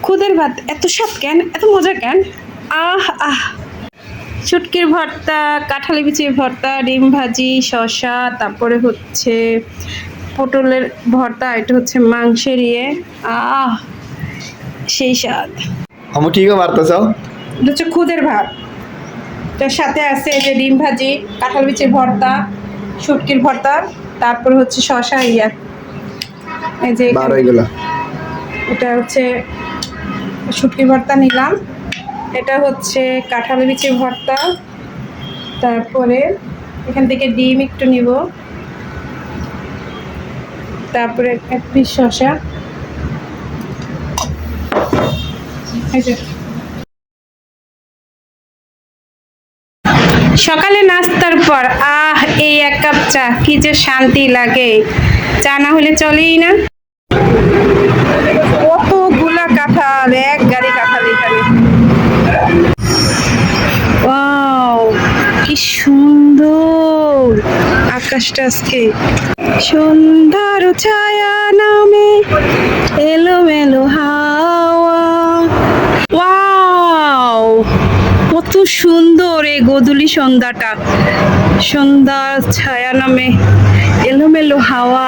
খুদের ভাত এত স্বাদ কেন, এত মজা কেন? আহ আহ শুটকির ভর্তা, কাঁঠালি বিচির ভর্তা, ডিম ভাজি, শসা, তারপরে হচ্ছে পটলের ভর্তা, এটা হচ্ছে মাংসের ইয়ে। আহ সেই স্বাদ। আমি কি পারতেছো? এটা হচ্ছে খুদের ভাত, তার সাথে আছে এই যে ডিম ভাজি, কাঁঠাল বিচির ভর্তা, শুটকির ভর্তা, তারপর হচ্ছে শসা ইয়া। এই যে বার এখানে হয়ে গেল। এটা হচ্ছে শুটকির ভর্তা নিলাম, এটা হচ্ছে কাঁঠাল বিচির ভর্তা, তারপরে এখান থেকে ডিম একটু নিব, তারপরে এক পিস শসা। এই যে সকালে নাস্তার পর এই এক কাপ চা কি যে শান্তি লাগে, চা না হলে চলেই না। কতগুলা কাঁঠাল, এক গাড়ি কাঁঠাল এখানে। ওয়াও, কি সুন্দর আকাশটা আজকে। সন্ধ্যার ছায়া নামে এলোমেলো হাওয়া। ওয়াও, কত সুন্দর এই গোধূলি সন্ধ্যাটা। সন্ধ্যার ছায়া নামে এলোমেলো হাওয়া।